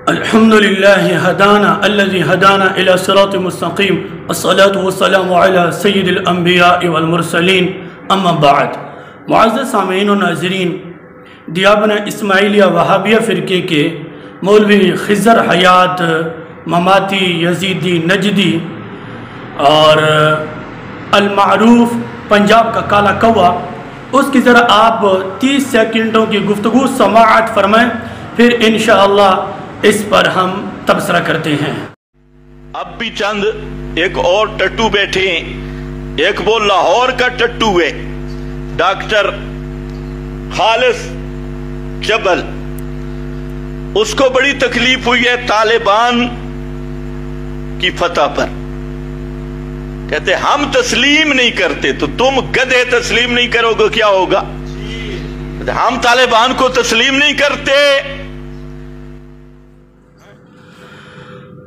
الحمد لله هدانا الذي هدانا إلى صراط مستقيم الصلاة والسلام على سید الانبیاء والمرسلین اما بعد۔ معزز سامعین و ناظرین، دیابنہ اسماعیلیہ وہابیہ فرقے کے مولوی خضر حیات مماتی یزیدی نجدی اور المعروف پنجاب کا کالا کوا، اس کی ذرا آپ 30 سیکنڈوں کی گفتگو سماعت فرمائیں، پھر انشاءاللہ اس پر ہم تبصرہ کرتے ہیں۔ اب بھی چند ایک اور ٹٹو بیٹھے ہیں، ایک وہ لاہور کا ٹٹو ہے ڈاکٹر خالص جبل، اس کو بڑی تکلیف ہوئی ہے طالبان کی فتح پر، کہتے ہم تسلیم نہیں کرتے تو تم گدھے تسلیم نہیں کرو گے کیا ہوگا؟ ہم طالبان کو تسلیم نہیں کرتے۔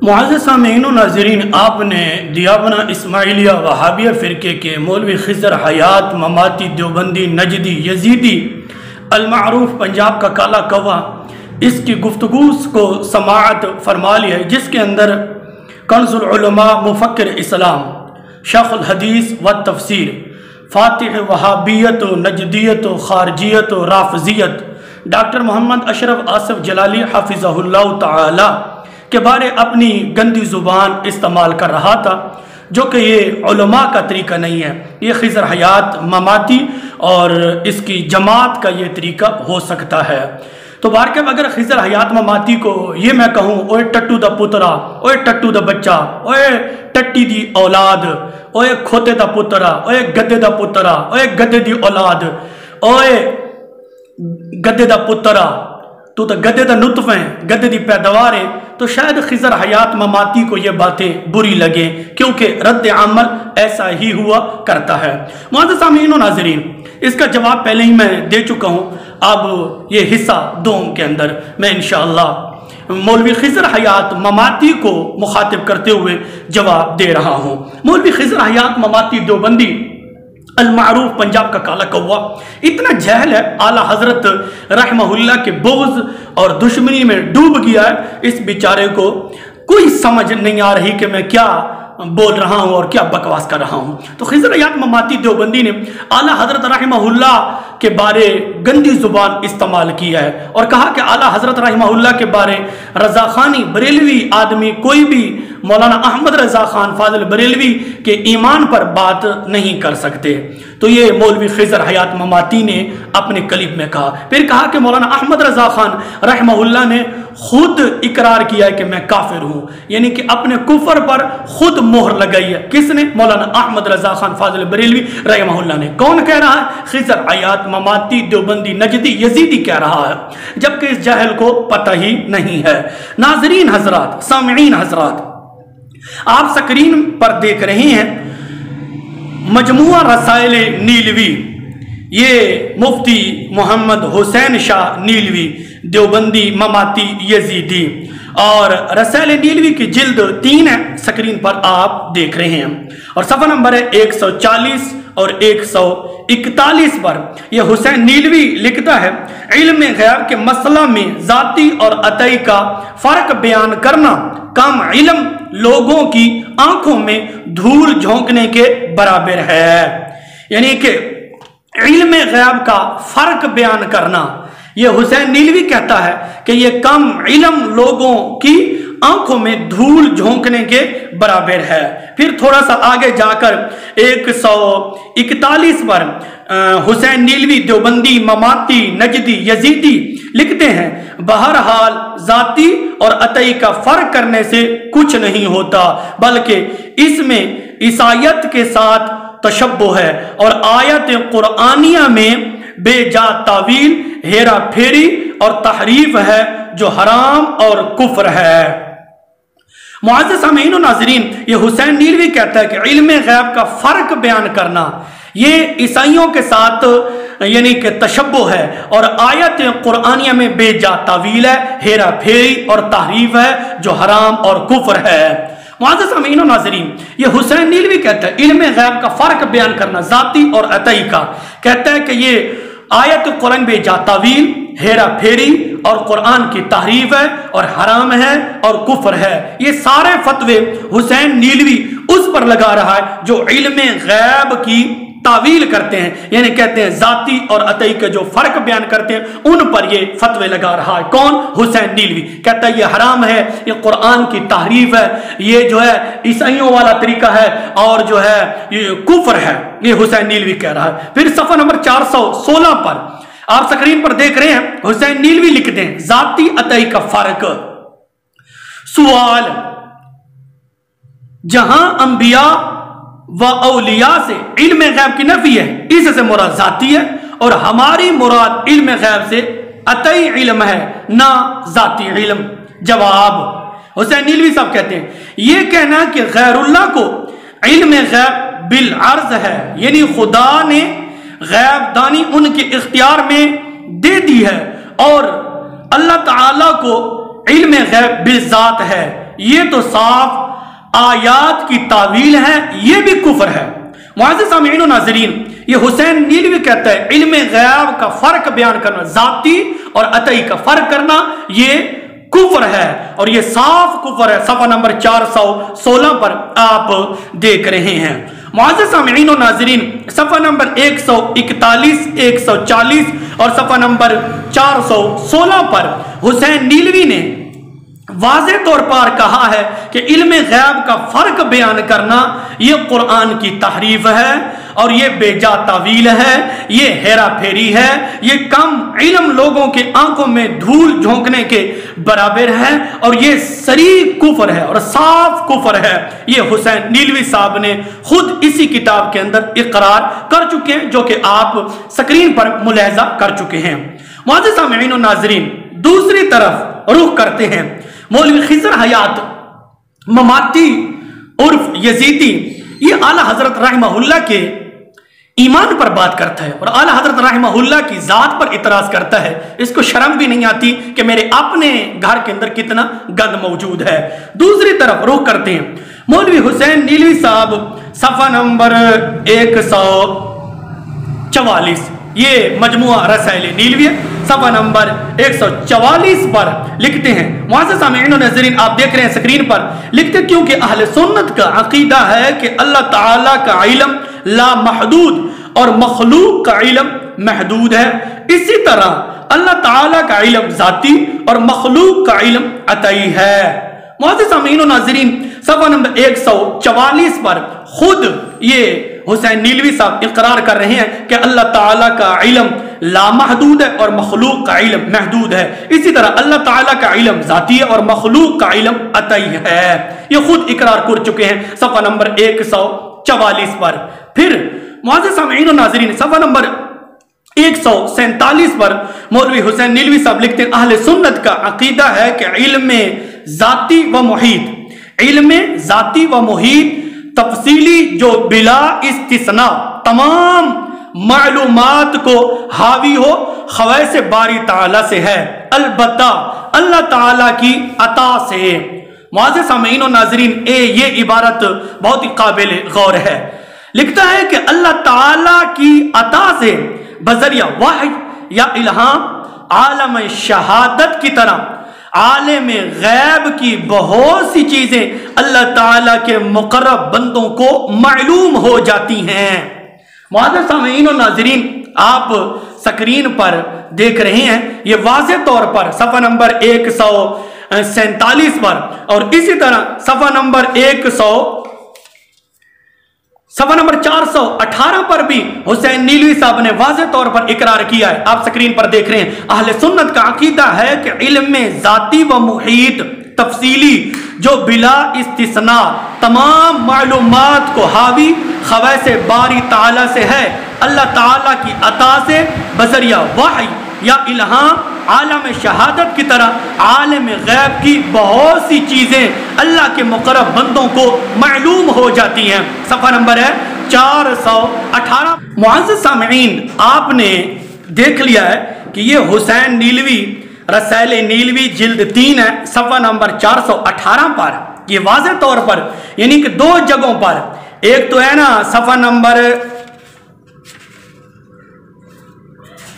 معزز سامعین و ناظرین، آپ نے دیابنہ اسماعیلیہ وہابیہ فرقے کے مولوی خضر حیات مماتی دیوبندی نجدی یزیدی المعروف پنجاب کا کالا کوا، اس کی گفتگو کو سماعت فرما لیا ہے، جس کے اندر کنز العلماء مفکر اسلام شیخ الحدیث و تفسیر فاتح وہابیت و نجدیت و خارجیت و رافضیت ڈاکٹر محمد اشرف آصف جلالی حافظہ اللہ تعالی کے بارے اپنی گندی زبان استعمال کر رہا تھا، جو کہ یہ علماء کا طریقہ نہیں ہے، یہ خضر حیات مماتی اور اس کی جماعت کا یہ طریقہ ہو سکتا ہے۔ تو بارکہ اگر خضر حیات مماتی کو یہ میں کہوں اوے ٹٹو دا پترا، اوے ٹٹو دا بچہ، اوے ٹٹی دی اولاد، اوے کھوتے دا پترا، اوے گدے دا پترا، اوے گدے دی اولاد، اوے گدے دا پترا، تو گدے دا نطف ہیں، گدے دی پیداوار ہیں، تو شاید خضر حیات مماتی کو یہ باتیں بری لگیں، کیونکہ رد عمل ایسا ہی ہوا کرتا ہے۔ معزز سامعین و ناظرین، اس کا جواب پہلے ہی میں دے چکا ہوں، اب یہ حصہ دوم کے اندر میں انشاءاللہ مولوی خضر حیات مماتی کو مخاطب کرتے ہوئے جواب دے رہا ہوں۔ مولوی خضر حیات مماتی دیوبندی المعروف پنجاب کا کالا کوا اتنا جہل ہے، اعلیٰ حضرت رحمہ اللہ کے بغض اور دشمنی میں ڈوب گیا ہے، اس بیچارے کو کوئی سمجھ نہیں آ رہی کہ میں کیا بول رہا ہوں اور کیا بکواس کر رہا ہوں۔ تو خضر حیات مماتی دیوبندی نے اعلیٰ حضرت رحمہ اللہ کے بارے گندی زبان استعمال کیا ہے اور کہا کہ اعلیٰ حضرت رحمہ اللہ کے بارے رضا خانی بریلوی آدمی کوئی بھی مولانا احمد رضا خان فاضل بریلوی کے ایمان پر بات نہیں کر سکتے۔ تو یہ مولوی خضر حیات مماتی نے اپنے کلپ میں کہا، پھر کہا کہ مولانا احمد رضا خان رحمہ اللہ نے خود اقرار کیا ہے کہ میں کافر ہوں، یعنی کہ اپنے کفر پر خود مہر لگائی ہے۔ کس نے؟ مولانا احمد رضا خان فاضل بریلوی رحمہ اللہ نے۔ کون کہہ رہا ہے؟ خضر حیات مماتی دیوبندی نجدی یزیدی کہہ رہا ہے، جبکہ اس جاہل کو پتہ ہی نہیں ہے۔ ناظرین حضرات، سامعین حضرات، آپ سکرین پر دیکھ رہے ہیں مجموعہ رسائل نیلوی، یہ مفتی محمد حسین شاہ نیلوی دیوبندی مماتی یزیدی، اور رسائل نیلوی کی جلد 3 ہے، سکرین پر آپ دیکھ رہے ہیں، اور صفحہ نمبر ہے 140 اور 141 پر۔ یہ حسین نیلوی لکھتا ہے، علم غیب کے مسئلہ میں ذاتی اور عطائی کا فرق بیان کرنا کم علم لوگوں کی آنکھوں میں دھول جھونکنے کے برابر ہے۔ یعنی کہ علم غیب کا فرق بیان کرنا، یہ حسین نیلوی کہتا ہے کہ یہ کم علم لوگوں کی آنکھوں میں دھول جھونکنے کے برابر ہے۔ پھر تھوڑا سا آگے جا کر 141 پر حسین نیلوی دیوبندی مماتی نجدی یزیدی لکھتے ہیں، بہرحال ذاتی اور عطائی کا فرق کرنے سے کچھ نہیں ہوتا، بلکہ اس میں عیسائیت کے ساتھ تشبہ ہے اور آیت قرآنیہ میں بے جا تعویل، ہیرا پھیری اور تحریف ہے جو حرام اور کفر ہے۔ معزز سامعین و ناظرین، یہ حسین نیلوی کہتا ہے کہ علم غیب کا فرق بیان کرنا یہ عیسائیوں کے ساتھ یعنی کہ تشبہ ہے اور آیت قرآنیہ میں بے جا تعویل ہے، ہیرا پھیری اور تحریف ہے جو حرام اور کفر ہے۔ معزز سامعین و ناظرین، یہ حسین نیلوی کہتا ہے علم غیب کا فرق بیان کرنا ذاتی اور عطائی کا، کہتا ہے کہ یہ آیت قرآن بے جا تعویل، ہیرا پھیری اور قرآن کی تحریف ہے اور حرام ہے اور کفر ہے۔ یہ سارے فتوے حسین نیلوی اس پر لگا رہا ہے جو علم غیب کی تعویل کرتے ہیں، یعنی کہتے ہیں ذاتی اور عطائی کا جو فرق بیان کرتے ہیں ان پر یہ فتوے لگا رہا ہے۔ کون؟ حسین نیلوی کہتا ہے یہ حرام ہے، یہ قرآن کی تحریف ہے، یہ جو ہے عیسائیوں والا طریقہ ہے اور جو ہے یہ کفر ہے، یہ حسین نیلوی کہہ رہا ہے۔ پھر صفحہ نمبر 416 پر آپ سکرین پر دیکھ رہے ہیں حسین نیلوی لکھتے ہیں ذاتی عطائی کا فرق۔ سوال: جہاں انبیاء و اولیاء سے علم غیب کی نفی ہے، اس سے مراد ذاتی ہے، اور ہماری مراد علم غیب سے عطائی علم ہے نہ ذاتی علم۔ جواب: حسین نیلوی صاحب کہتے ہیں یہ کہنا کہ غیر اللہ کو علم غیب بالعرض ہے، یعنی خدا نے غیب دانی ان کے اختیار میں دے دی ہے اور اللہ تعالیٰ کو علم غیب بالذات ہے، یہ تو صاف آیات کی تعویل ہے، یہ بھی کفر ہے۔ معزز سامعین و ناظرین، یہ حسین نیلوی کہتا ہے علم غیب کا فرق بیان کرنا، ذاتی اور عطائی کا فرق کرنا یہ کفر ہے اور یہ صاف کفر ہے۔ صفحہ نمبر 416 پر آپ دیکھ رہے ہیں۔ معزز سامعین و ناظرین، صفحہ نمبر 141 140 اور صفحہ نمبر 416 پر حسین نیلوی نے واضح طور پر کہا ہے کہ علم غیب کا فرق بیان کرنا یہ قرآن کی تحریف ہے اور یہ بے جا تعویل ہے، یہ ہیرا پھیری ہے، یہ کم علم لوگوں کے آنکھوں میں دھول جھونکنے کے برابر ہے اور یہ صریح کفر ہے اور صاف کفر ہے۔ یہ حسین نیلوی صاحب نے خود اسی کتاب کے اندر اقرار کر چکے ہیں جو کہ آپ سکرین پر ملاحظہ کر چکے ہیں۔ معزز سامعین و ناظرین، دوسری طرف رخ کرتے ہیں مولوی خضر حیات مماتی عرف یزیدی، یہ اعلیٰ حضرت رحمہ اللہ کے ایمان پر بات کرتا ہے اور اعلیٰ حضرت رحمہ اللہ کی ذات پر اعتراض کرتا ہے۔ اس کو شرم بھی نہیں آتی کہ میرے اپنے گھر کے اندر کتنا گند موجود ہے۔ دوسری طرف رخ کرتے ہیں مولوی حسین نیلوی صاحب، صفحہ نمبر 144، یہ مجموعہ رسائل نیلوی ہے، صفحہ نمبر 144 پر لکھتے ہیں۔ معزز سامعین و ناظرین، آپ دیکھ رہے ہیں سکرین پر، لکھتے ہیں کیونکہ اہل سنت کا عقیدہ ہے کہ اللہ تعالیٰ کا علم لا محدود اور مخلوق کا علم محدود ہے، اسی طرح اللہ تعالیٰ کا علم ذاتی اور مخلوق کا علم عطائی ہے۔ معزز سامعین و ناظرین، صفحہ نمبر 144 پر خود یہ حسین نیلوی صاحب اقرار کر رہے ہیں کہ اللہ تعالیٰ کا علم لامحدود ہے اور مخلوق کا علم محدود ہے، اسی طرح اللہ تعالیٰ کا علم ذاتی ہے اور مخلوق کا علم عطائی ہے۔ یہ خود اقرار کر چکے ہیں صفحہ نمبر 144 پر۔ پھر معزز سامعین و ناظرین، صفحہ نمبر 147 پر مولوی حسین نیلوی صاحب لکھتے ہیں اہل سنت کا عقیدہ ہے کہ علم ذاتی و محیط، علم ذاتی و محیط تفصیلی جو بلا استثناء تمام معلومات کو حاوی ہو خواص باری تعالیٰ سے ہے، البتہ اللہ تعالیٰ کی عطا سے۔ معزز سامعین و ناظرین، یہ عبارت بہت ہی قابل غور ہے۔ لکھتا ہے کہ اللہ تعالیٰ کی عطا سے بذریعہ وحی یا الہام عالم شہادت کی طرح عالم غیب کی بہت سی چیزیں اللہ تعالیٰ کے مقرب بندوں کو معلوم ہو جاتی ہیں۔ معزز سامعین و ناظرین، آپ سکرین پر دیکھ رہے ہیں یہ واضح طور پر صفحہ نمبر 147 پر اور اسی طرح صفحہ نمبر 418 پر بھی حسین نیلوی صاحب نے واضح طور پر اقرار کیا ہے۔ آپ سکرین پر دیکھ رہے ہیں اہل سنت کا عقیدہ ہے کہ علم ذاتی و محیط تفصیلی جو بلا استثناء تمام معلومات کو حاوی خواص باری تعالیٰ سے ہے، اللہ تعالیٰ کی عطا سے بذریعہ وحی یا الہام عالم شہادت کی طرح عالم غیب کی بہت سی چیزیں اللہ کے مقرب بندوں کو معلوم ہو جاتی ہیں۔ صفحہ نمبر ہے 418۔ معزز سامعین، آپ نے دیکھ لیا ہے کہ یہ حسین نیلوی رسائل نیلوی جلد 3 ہے، صفحہ نمبر 418 پر یہ واضح طور پر یعنی کہ دو جگہوں پر، ایک تو ہے نا صفحہ نمبر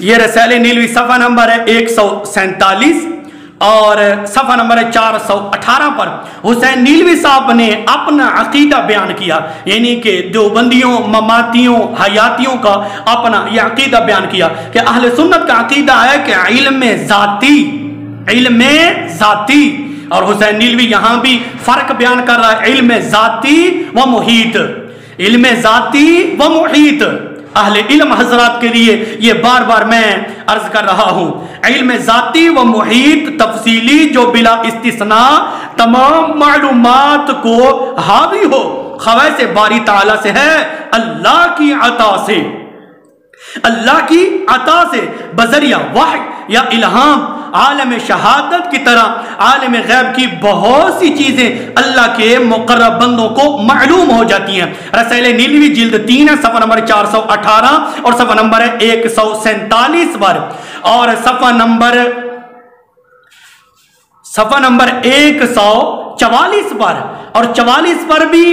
یہ رسالہ نیلوی صفحہ نمبر ہے 147 اور صفحہ نمبر 418 پر حسین نیلوی صاحب نے اپنا عقیدہ بیان کیا، یعنی کہ دیوبندیوں، مماتیوں، حیاتیوں کا اپنا یہ عقیدہ بیان کیا کہ اہل سنت کا عقیدہ ہے کہ علم ذاتی، اور حسین نیلوی یہاں بھی فرق بیان کر رہا ہے علم ذاتی و محیط، علم ذاتی و محیط۔ اہل علم حضرات کے لیے یہ بار بار میں عرض کر رہا ہوں، علم ذاتی و محیط تفصیلی جو بلا استثناء تمام معلومات کو حاوی ہو، خواص باری تعالیٰ سے ہے، اللہ کی عطا سے بذریعہ وحی یا الہام عالم شہادت کی طرح عالم غیب کی بہت سی چیزیں اللہ کے مقرب بندوں کو معلوم ہو جاتی ہیں۔ رسالہ نیلوی جلد 3 ہے، صفحہ نمبر 418 اور صفحہ نمبر 147 پر، اور صفحہ نمبر 144 پر اور 44 پر بھی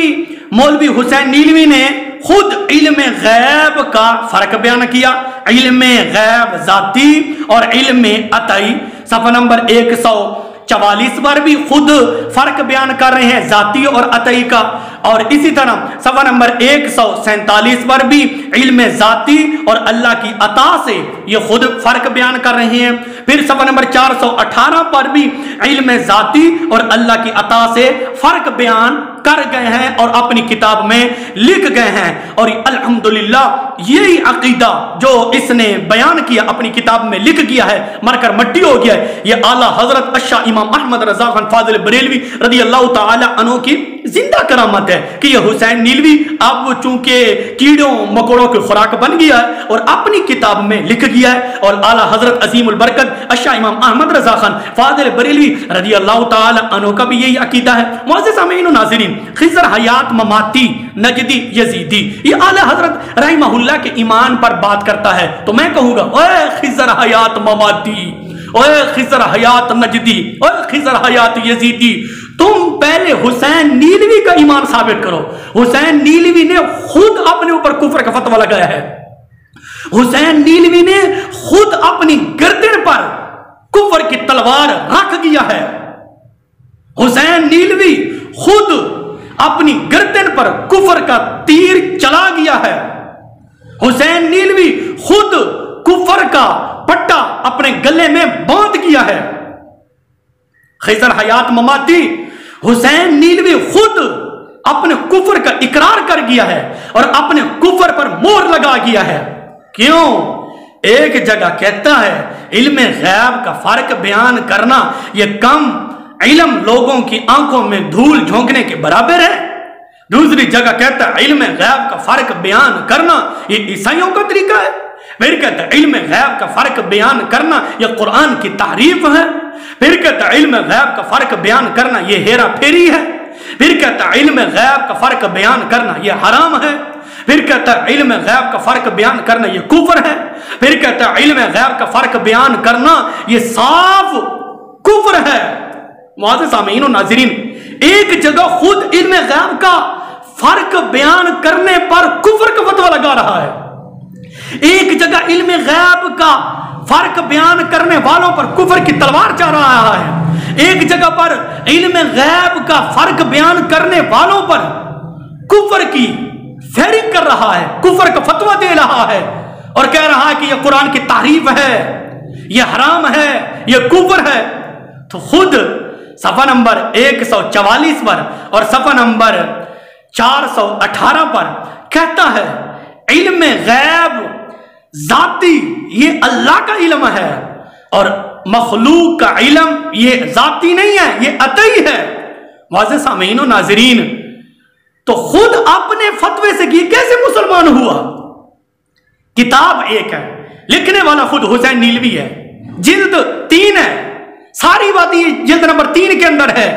مولوی حسین نیلوی نے خود علم غیب کا فرق بیان کیا، علم غیب ذاتی اور علم عطائی۔ صفحہ نمبر 144 پر بھی خود فرق بیان کر رہے ہیں ذاتی اور عطائی کا، اور اسی طرح صفحہ نمبر 147 پر بھی علم ذاتی اور اللہ کی عطا سے یہ خود فرق بیان کر رہے ہیں۔ پھر صفحہ نمبر 418 پر بھی علم ذاتی اور اللہ کی عطا سے فرق بیان کر گئے ہیں اور اپنی کتاب میں لکھ گئے ہیں، اور الحمدللہ یہی عقیدہ جو اس نے بیان کیا اپنی کتاب میں لکھ گیا ہے، مر کر مٹی ہو گیا ہے، یہ اعلیٰ حضرت الشاہ امام احمد رضا خان فاضل بریلوی رضی اللہ تعالی عنہ کی زندہ کرامت ہے کہ یہ حسین نیلوی اب وہ چونکہ کیڑوں مکوڑوں کی خوراک بن گیا ہے اور اپنی کتاب میں لکھ گیا ہے، اور اعلیٰ حضرت عظیم البرکت الشاہ امام احمد رضا خان فاضل بریلوی رضی اللہ تعالی عنہ کا بھی یہی عقیدہ ہے۔ معزز سامعین و ناظرین، خضر حیات مماتی نجدی یزیدی یہ اعلیٰ حضرت رحمہ اللہ کے ایمان پر بات کرتا ہے، تو میں کہوں گا اے خضر حیات مماتی، اے خضر حیات نجدی، اے خضر حیات یزیدی، تم پہلے حسین نیلوی کا ایمان ثابت کرو۔ حسین نیلوی نے خود اپنے اوپر کفر کا فتویٰ لگایا ہے، حسین نیلوی نے خود اپنی گردن پر کفر کی تلوار رکھ گیا ہے، حسین نیلوی خود اپنی گردن پر کفر کا تیر چلا گیا ہے، حسین نیلوی خود کفر کا پٹا اپنے گلے میں باندھ گیا ہے۔ خضر حیات مماتی حسین نیلوی خود اپنے کفر کا اقرار کر گیا ہے اور اپنے کفر پر مہر لگا گیا ہے۔ کیوں؟ ایک جگہ کہتا ہے علم غیب کا فرق بیان کرنا یہ کم علم لوگوں کی آنکھوں میں دھول جھونکنے کے برابر ہے، دوسری جگہ کہتا ہے علم غیب کا فرق بیان کرنا یہ عیسائیوں کا طریقہ ہے، پھر کہتا ہے علم غیب کا فرق بیان کرنا یہ قرآن کی تحریف ہے، پھر کہتا ہے علم غیب کا فرق بیان کرنا یہ ہیرا پھیری ہے، پھر کہتا ہے علم غیب کا فرق بیان کرنا یہ حرام ہے، پھر کہتا ہے علم غیب کا فرق بیان کرنا یہ کفر ہے، پھر کہتا ہے علم غیب کا فرق بیان کرنا یہ صاف کفر ہے۔ معزز سامعین و ناظرین، ایک جگہ خود علم غیب کا فرق بیان کرنے پر کفر کا فتویٰ لگا رہا ہے، ایک جگہ علم غیب کا فرق بیان کرنے والوں پر کفر کی تلوار چلا رہا ہے، ایک جگہ پر علم غیب کا فرق بیان کرنے والوں پر کفر کی فیرنگ کر رہا ہے، کفر کا فتویٰ دے رہا ہے اور کہہ رہا ہے کہ یہ قرآن کی تحریف ہے، یہ حرام ہے، یہ کفر ہے۔ تو خود صفحہ نمبر 144 پر اور صفحہ نمبر 418 پر کہتا ہے علم غیب ذاتی یہ اللہ کا علم ہے اور مخلوق کا علم یہ ذاتی نہیں ہے، یہ عطائی ہے۔ معزز سامعین و ناظرین، تو خود اپنے فتوے سے یہ کیسے مسلمان ہوا؟ کتاب ایک ہے، لکھنے والا خود حسین نیلوی ہے، جلد 3 ہے، ساری باتیں جلد نمبر 3 کے اندر ہے،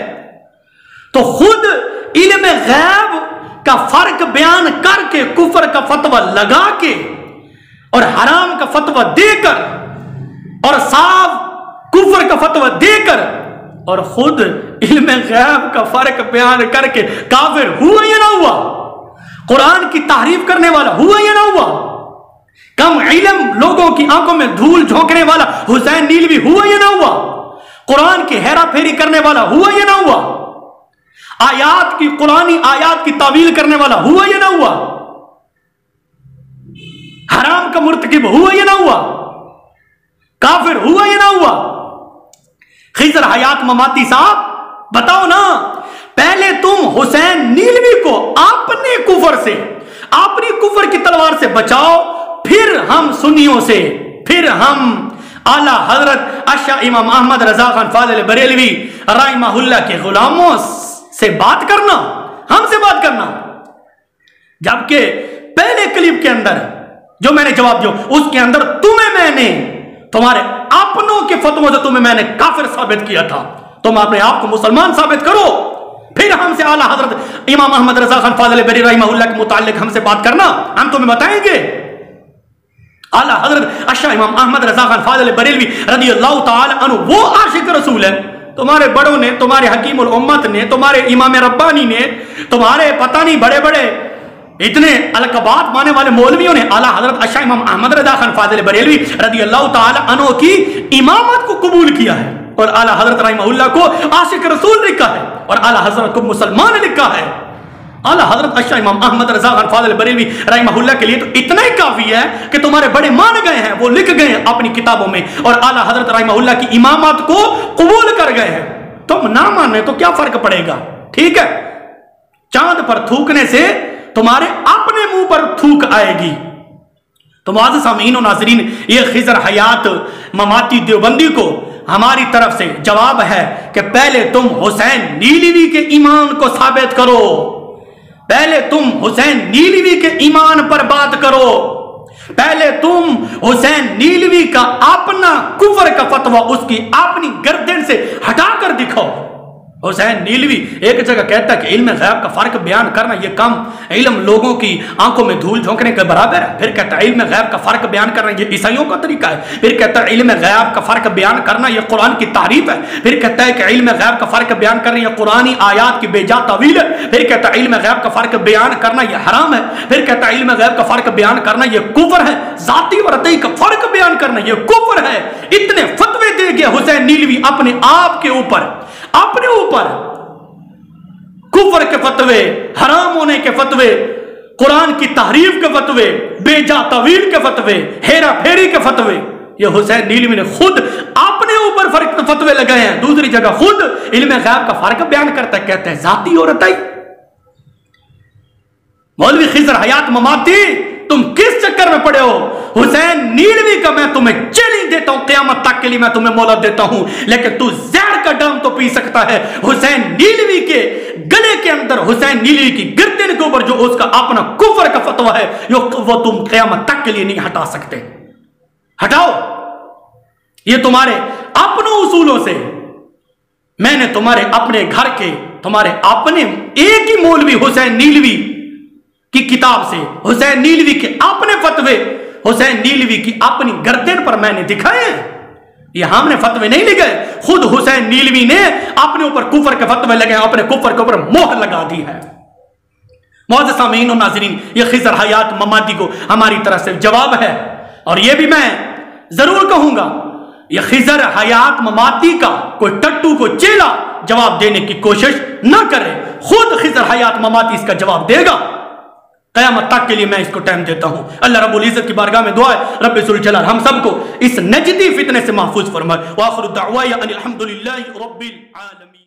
تو خود علم غیب کا فرق بیان کر کے کفر کا فتویٰ لگا کے اور حرام کا فتویٰ دے کر اور صاف کفر کا فتویٰ دے کر اور خود علم غیب کا فرق بیان کر کے کافر ہوا یا نہ ہوا؟ قرآن کی تحریف کرنے والا ہوا یا نہ ہوا؟ کم علم لوگوں کی آنکھوں میں دھول جھونکنے والا حسین نیلوی ہوا یا نہ ہوا؟ قرآن کی ہیرا پھیری کرنے والا ہوا یا نہ ہوا؟ آیات کی قرآنی آیات کی تعویل کرنے والا ہوا یا نہ ہوا؟ حرام کا مرتکب ہوا یا نہ ہوا؟ کافر ہوا یا نہ ہوا؟ خضر حیات مماتی صاحب بتاؤ نا، پہلے تم حسین نیلوی کو اپنے کفر سے، اپنی کفر کی تلوار سے بچاؤ، پھر ہم سنیوں سے، پھر ہم اعلیٰ حضرت اشا امام احمد رضا خان فاضل بریلوی رحمہ اللہ کے غلاموں سے بات کرنا، ہم سے بات کرنا۔ جبکہ پہلے کلپ کے اندر جو میں نے جواب دیا اس کے اندر تمہیں میں نے، تمہارے اپنوں کے فتووں سے تمہیں میں نے کافر ثابت کیا تھا، تم اپنے آپ کو مسلمان ثابت کرو، پھر ہم سے اعلیٰ حضرت امام احمد رضا خان فاضل بریلوی رحمہ اللہ کے متعلق ہم سے بات کرنا، ہم تمہیں بتائیں گے۔ اعلیٰ حضرت اشا امام احمد رضا خان فاضل بریلوی رضی اللہ تعالی عنہ وہ عاشق رسول ہے، تمہارے بڑوں نے، تمہارے حکیم الامت نے، تمہارے امام ربانی نے، تمہارے پتہ نہیں بڑے بڑے اتنے القبات مانے والے مولویوں نے اعلیٰ حضرت اشا امام احمد رضا خان فاضل بریلوی رضی اللہ تعالی عنہ کی امامت کو قبول کیا ہے، اور اعلیٰ حضرت رحمہ اللہ کو عاشق رسول لکھا ہے، اور اعلیٰ حضرت کو مسلمان لکھا ہے۔ اعلیٰ حضرت اشا امام احمد رضا خان فاضل بریلوی رحمہ اللہ کے لیے تو اتنا ہی کافی ہے کہ تمہارے بڑے مان گئے ہیں، وہ لکھ گئے ہیں اپنی کتابوں میں، اور اعلیٰ حضرت رحمہ اللہ کی امامت کو قبول کر گئے ہیں۔ تم نہ مانے تو کیا فرق پڑے گا؟ ٹھیک ہے، چاند پر تھوکنے سے تمہارے اپنے منہ پر تھوک آئے گی۔ تو معزز سامعین و ناظرین، یہ خضر حیات مماتی دیوبندی کو ہماری طرف سے جواب ہے کہ پہلے تم حسین نیلوی کے ایمان کو ثابت کرو، پہلے تم حسین نیلوی کے ایمان پر بات کرو، پہلے تم حسین نیلوی کا اپنا کفر کا فتویٰ اس کی اپنی گردن سے ہٹا کر دکھاؤ۔ حسین نیلوی ایک جگہ کہتا ہے کہ علم غیب کا فرق بیان کرنا یہ کم علم لوگوں کی آنکھوں میں دھول جھونکنے کے برابر ہے، پھر کہتا ہے علم غیب کا فرق بیان کرنا یہ عیسائیوں کا طریقہ ہے، پھر کہتا ہے علم غیب کا فرق بیان کرنا یہ قرآن کی تعریف ہے، پھر کہتا ہے کہ علم غیب کا فرق بیان کرنا یہ قرآنی آیات کی بے جا تعویل ہے، پھر کہتا ہے علم غیب کا فرق بیان کرنا یہ حرام ہے، پھر کہتا ہے علم غیب کا فرق بیان کرنا یہ کفر ہے، ذاتی اور عطئی کا فرق بیان کرنا یہ کفر ہے۔ اتنے فتوے دے گیا حسین نیلوی اپنے آپ کے اوپر، اپنے اوپر کفر کے فتوے، حرام ہونے کے فتوے، قرآن کی تحریف کے فتوے، بے جا تعویل کے فتوے، ہیرا پھیری کے فتوے، یہ حسین نیلوی نے خود اپنے اوپر فتوے لگائے ہیں۔ دوسری جگہ خود علم غیب کا فرق بیان کرتا ہے، کہتے ہیں ذاتی اور عطئی۔ مولوی خضر حیات مماتی، تم کس چکر میں پڑے ہو؟ حسین نیلوی کا میں تمہیں چیلنج دیتا ہوں، قیامت تک کے لیے میں تمہیں مہلت دیتا ہوں، لیکن تو زہر کا ڈام تو پی سکتا ہے۔ حسین نیلوی کے گلے کے اندر، حسین نیلوی کی گردن کے اوپر جو اس کا اپنا کفر کا فتویٰ ہے وہ تم قیامت تک کے لیے نہیں ہٹا سکتے۔ ہٹاؤ، یہ تمہارے اپنوں اصولوں سے، میں نے تمہارے اپنے گھر کے، تمہارے اپنے ایک ہی مولوی حسین نیلوی کی کتاب سے، حسین نیلوی کے اپنے فتوے، حسین نیلوی کی اپنی گردن پر میں نے دکھائے ہیں۔ یہ ہم نے فتوے نہیں لگائے، خود حسین نیلوی نے اپنے اوپر کفر کے فتوے لگائے، اپنے کفر کے اوپر مہر لگا دی ہے۔ معزز سامعین و ناظرین، یہ خضر حیات مماتی کو ہماری طرف سے جواب ہے، اور یہ بھی میں ضرور کہوں گا، یہ خضر حیات مماتی کا کوئی ٹٹو کو چیلا جواب دینے کی کوشش نہ کرے، خود خضر حیات مماتی اس کا جواب دے گا۔ قیامت تک کے لیے میں اس کو ٹائم دیتا ہوں۔ اللہ رب العزت کی بارگاہ میں دعا ہے رب ذوالجلال ہم سب کو اس نجدی فتنے سے محفوظ فرمائے۔ وآخر دعوایا ان الحمدللہ رب العالمین۔